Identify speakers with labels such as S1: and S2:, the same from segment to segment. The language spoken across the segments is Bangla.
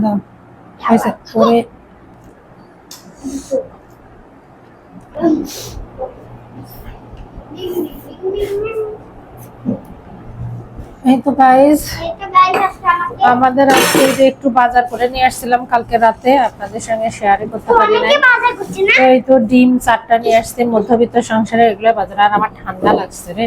S1: দাও হয়েছে পরে এই তো গাইস আমাদের আজকে যে একটু বাজার করে নিয়ে আসছিলাম কালকে রাতে আপনাদের সঙ্গে শেয়ারই করতে পারি নাই। তো এই তো ডিম 4টা নিয়ে আসছে মধ্যবিত্ত সংসারে এগুলো বাজার। আর আমার ঠান্ডা লাগছে রে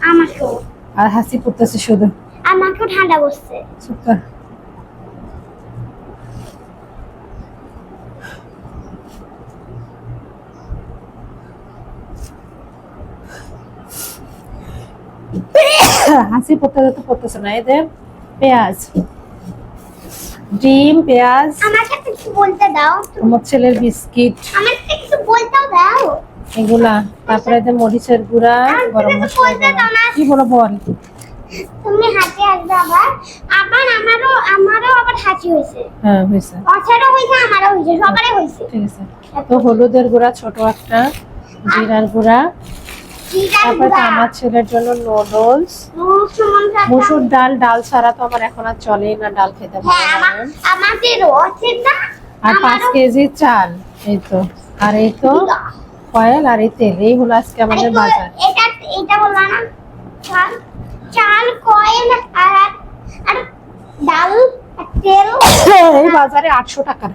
S2: আমাকেও
S1: আর হাসি পড়তেছে শুধু
S2: আমাকেও ঠান্ডা বসছে
S1: সুপার হাসি পড়তেছে না। এদের পেঁয়াজ ডিম পেঁয়াজ
S2: আমাকে কিছু বলতে দাও
S1: আমার ছেলের বিস্কিট
S2: আমাকে কিছু বলতে দাও
S1: এগুলা তারপরে এদের মরিচের গুঁড়া গরম মশলা কি বলো বল
S2: তুমি হাতে আসবে আবার আবার আমারও আবার হাঁচি হয়েছে
S1: হ্যাঁ হয়েছে
S2: অছাড়ও হয়েছে আমারও হয়েছে সবারই হয়েছে
S1: ঠিক আছে তো হলুদের গুঁড়া ছোট একটা জিরার গুঁড়া তারপরে তো আমার ছেলের জন্য নুডলস মসুর ডাল ডাল ছাড়া তো আমার এখন আর চলেই না ডাল খেতে ভালো লাগে
S2: আমাদের আছে না
S1: আর 5 কেজি চাল এই তো আর এই তো কয়েল আর এই তেল এই হলো আজকে আমাদের বাজার
S2: এটা বললা না চাল চাল কয়েল আর ডাল আর তেল
S1: এই বাজারে 800 টাকা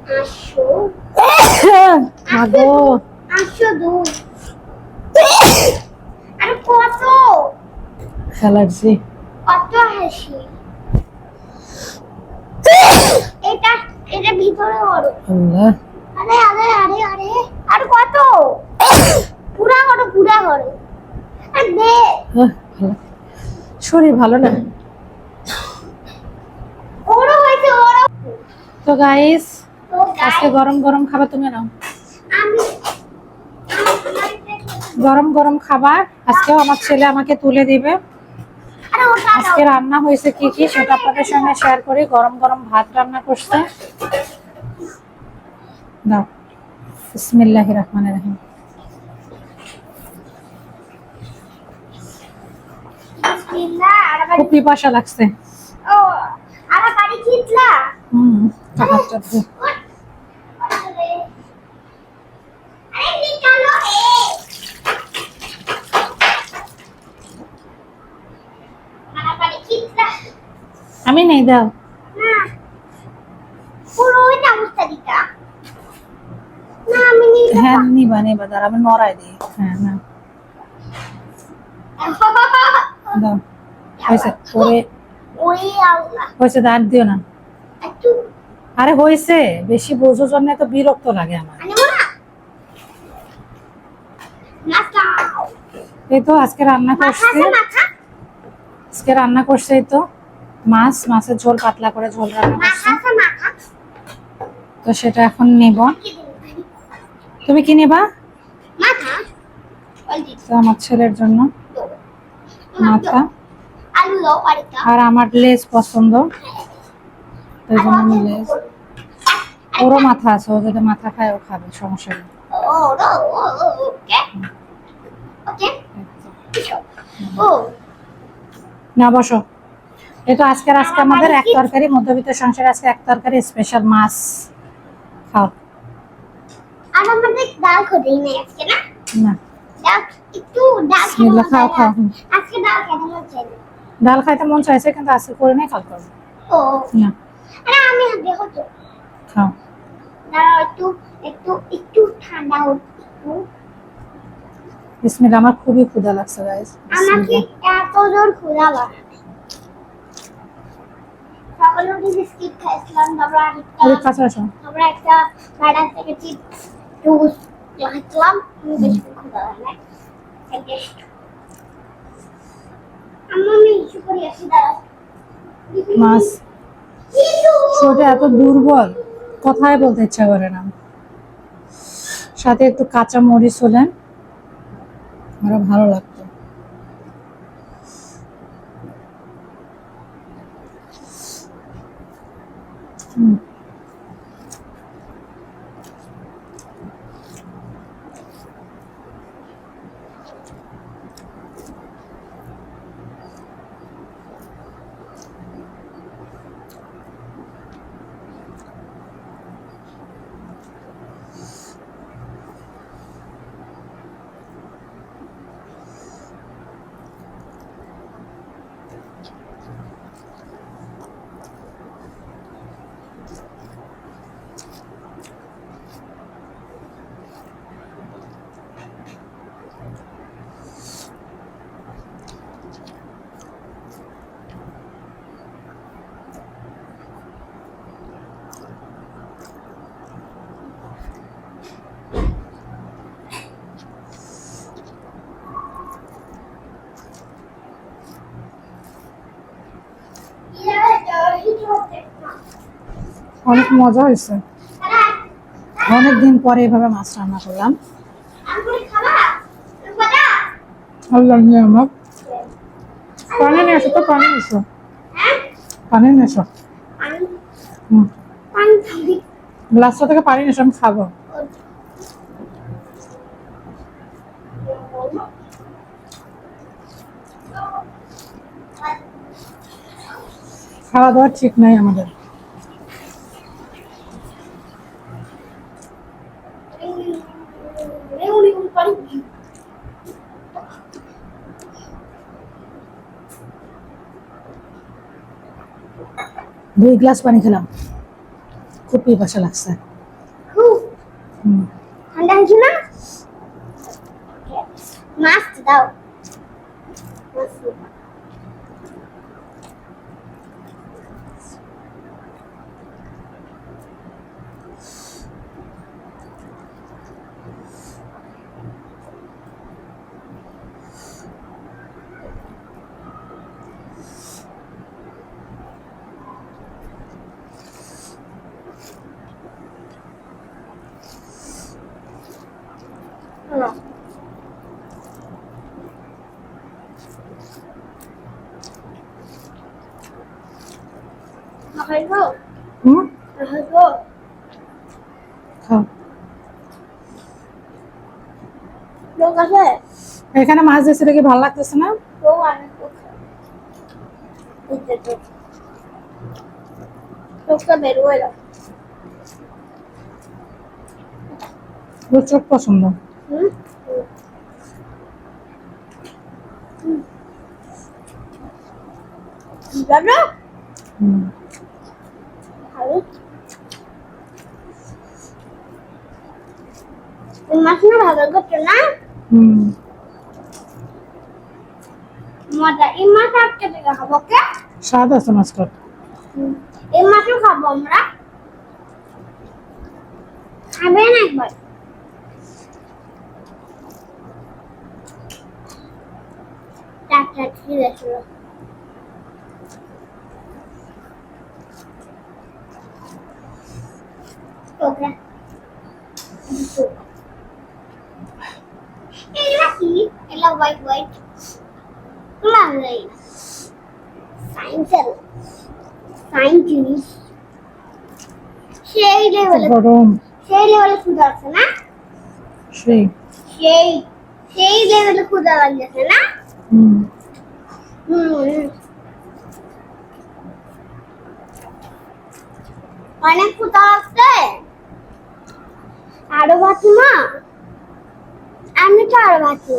S2: 800
S1: মাগো
S2: 802 আর কত
S1: অ্যালার্জি
S2: কত হাসি এটা এটা ভিতরে ওরো
S1: আল্লাহ
S2: আরে আরে আরে আরে আর কত পুরা করো আর দে
S1: শরীর ভালো না
S2: ওরো হইছে ওরো
S1: তো গাইস আজকে গরম গরম খাবার তুমি নাও
S2: আমি
S1: গরম গরম খাবার আজকেও আমার ছেলে আমাকে তুলে দিবে আজকে রান্না হয়েছে কি কি সেটা আপনাদের সঙ্গে শেয়ার করি গরম গরম ভাত রান্না করছে দাও বিসমিল্লাহির রহমানির রহিম খুব পিপাসা লাগছে
S2: ও আরে বাড়ি কিতলা
S1: খাবার চাচ্ছি
S2: আরে নিকালো
S1: আমি নেই দাও
S2: না পুরো এটা অবস্থা দিতা না আমি নিতে
S1: হ্যাঁ নিবা দাঁড়া আমি নড়াই দিই হ্যাঁ না দাও হয়েছে পরে
S2: ওই আল্লাহ
S1: হয়েছে দাঁড় দিও না
S2: একটু
S1: আরে হয়েছে বেশি বোঝোর জন্য তো বিরক্ত লাগে আমার
S2: আনিব না নাকাও
S1: এই তো আজকে রান্না করছে এই তো মাছের ঝোল পাতলা করে ঝোল রান্না করছে তো সেটা এখন নেব তুমি কি নেবা তো আমার ছেলের জন্য মাথা আর আমার লেজ পছন্দ ওই জন্য আমি লেজ ওরও মাথা আছে ও যদি মাথা খায় ও খাবে সমস্যা নেই না বসো এই তো আজকে আমাদের এক তরকারি মধ্যবিত্ত সংসারে আজকে এক তরকারি স্পেশাল মাছ খাও
S2: আর আমাদের ডাল খোদেই না আজকে না
S1: না
S2: ডাল একটু ডাল
S1: খাও
S2: আজকে ডাল খেতে মন চাই
S1: ডাল খাইতে মন চাইছে কিন্তু আজকে করে নাই কাল করবো
S2: ও
S1: না
S2: আরে আমি দেখো তো
S1: খাও
S2: না একটু ঠান্ডা হোক একটু
S1: বিসমিল্লাহ আমার খুবই ক্ষুধা লাগছে গাইস
S2: আমাকে এত জোর ক্ষুধা লাগে সকালে উঠে বিস্কিট খাইছিলাম তারপর একটা বাড়ার থেকে চিপস জুস খাইছিলাম বেশি ক্ষুধা লাগে আমি ইস্যু করি আসি দাঁড়া
S1: মাছ ছোট এত দুর্বল কথাই বলতে ইচ্ছা করে না সাথে একটু কাঁচা মরিচ হলেন আরো ভালো লাগতো অনেক মজা হয়েছে। অনেকদিন পরে এভাবে মাছ রান্না করলাম। আল্লাহ নিয়ামত। পানি নিয়ে এসো তো, পানি নিয়ে এসো, পানি নিয়ে এসো। গ্লাসটা থেকে পানি নিয়ে এসো, আমি খাবো। খাওয়া দাওয়া ঠিক নাই আমাদের। দুই গ্লাস পানি খেলাম, খুব পিপাসা লাগছে।
S2: ঠান্ডা হয়েছে না? মাছ দাও। খাইবো? খাইবো?
S1: খাও।
S2: লোক আছে?
S1: এখানে মাছ দিয়েছে দেখে ভালো লাগতেছে না?
S2: লোক অনেক লোক। লোকটা বেরোয় না।
S1: ওর চোখ পছন্দ।
S2: জানো? মাছ না ভালো করছো না? মজা। এই মাছ আজকে থেকে খাবো কে?
S1: স্বাদ আছে মাছটা।
S2: এই মাছও খাবো আমরা। খাবেন একবার? চারটা ঠিক আছে। ওকে। এগুলা কি? এগুলা হোয়াইট হোয়াইট। এগুলা নেই। সাইন্স জিনিস। সেই লেভেলে ক্ষুধা আছে না? সেই লেভেলে ক্ষুধা লাগছে না? অনেক ক্ষুধা লাগছে। আরো ভাতি মা, আমি তো আরো ভাতি।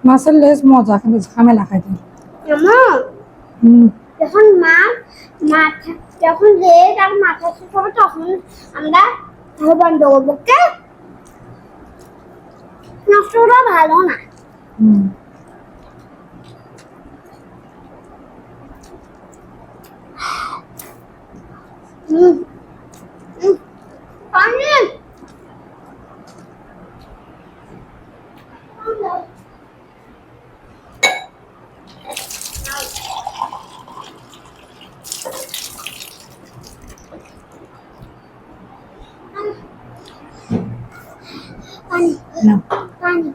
S1: মাছের লেজ মজা, কিন্তু ঝামেলা খাইতে।
S2: যখন মাথা যখন লেজ আর মাথা শেষ হবে তখন আমরা বন্ধ করবো। কে নষ্ট করা ভালো না। পানি
S1: না,
S2: পানি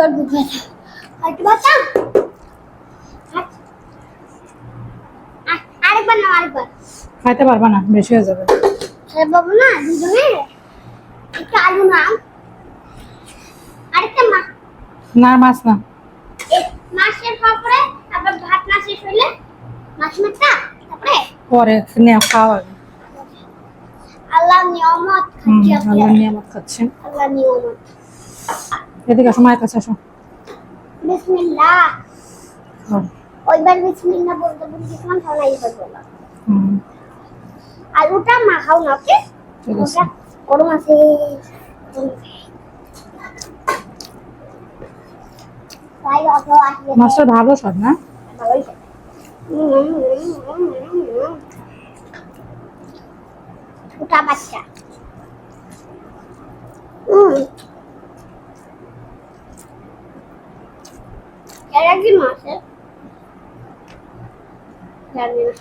S2: আর বুঝে আরেকবার না আরেকবার
S1: খাইতে পারবা না, বেশি হয়ে যাবে।
S2: বাবু না দুজনে একটু আলু না আরেকটা মাছ
S1: না, মাছ না,
S2: মাছের পরে আবার ভাত না শেষ হইলে মাছ মাছটা তারপরে
S1: পরে খাওয়া।
S2: আল্লাহ নিয়ামত খাচ্ছি।
S1: আল্লাহ নিয়ামত খাচ্ছেন।
S2: আল্লাহ নিয়ামত।
S1: এদিকে আসো, মায়ের কাছে আসো।
S2: বিসমিল্লাহ। ওইবার বিসমিল্লাহ বলতে বলছিলাম, তাহলে এইবার বললাম। আলুটা মাখাও না, ওকে?
S1: ঠিক আছে।
S2: গরম আছে।
S1: মাছটা ভালো স্বাদ না?
S2: ভালোই ছোটা বাচ্চা এরা কি মাছে জানি না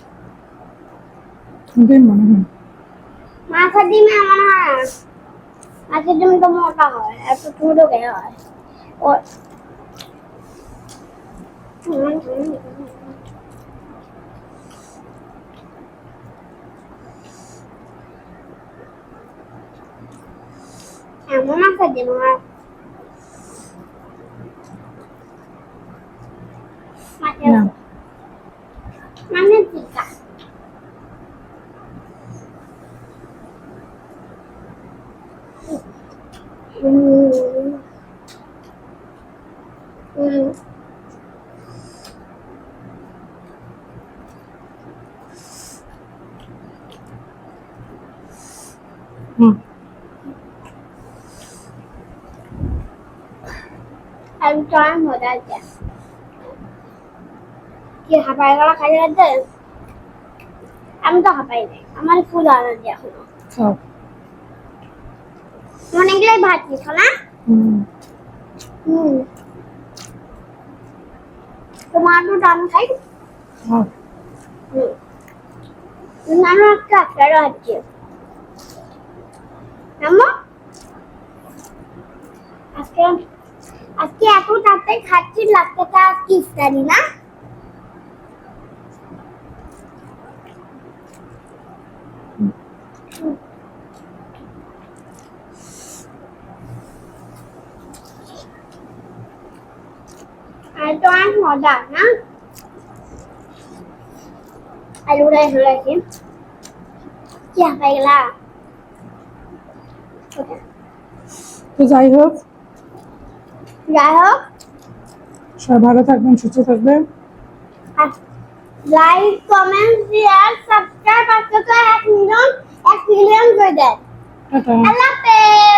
S1: ডিম মনে হয়
S2: মাছের ডিমে আমার হয় না। মাছের ডিম তো মোটা হয় এত ছোট কেন হয় ও এমন মাছের ডিম হয়
S1: না
S2: মানে টিকা
S1: হুম
S2: আমি ট্রাই মজা আছে কি হাঁপাই গলা খাই যাচ্ছে আমি তো হাঁপাই নাই আমার ফুল আলাদা এখনো
S1: খাও
S2: অনেকগুলাই ভাত দিছো না
S1: হুম
S2: তোমার তো ডান খাই
S1: খাও
S2: আমি একটা একটা আছে আম্মা আজকে আজকে এত তাড়াতাড়ি খাচ্ছি লাগতেটা কি ইফতারি না আর তো অনেক মজা না আলুটা হয়েছে কি হাঁপাই গেলা
S1: তো যাই হোক
S2: যাই হোক
S1: সবাই ভালো থাকবেন সুস্থ থাকবেন
S2: লাইক কমেন্ট শেয়ার সাবস্ক্রাইব করতে 1 মিলিয়ন করে দেন
S1: টাটা
S2: আল্লাহ হাফেজ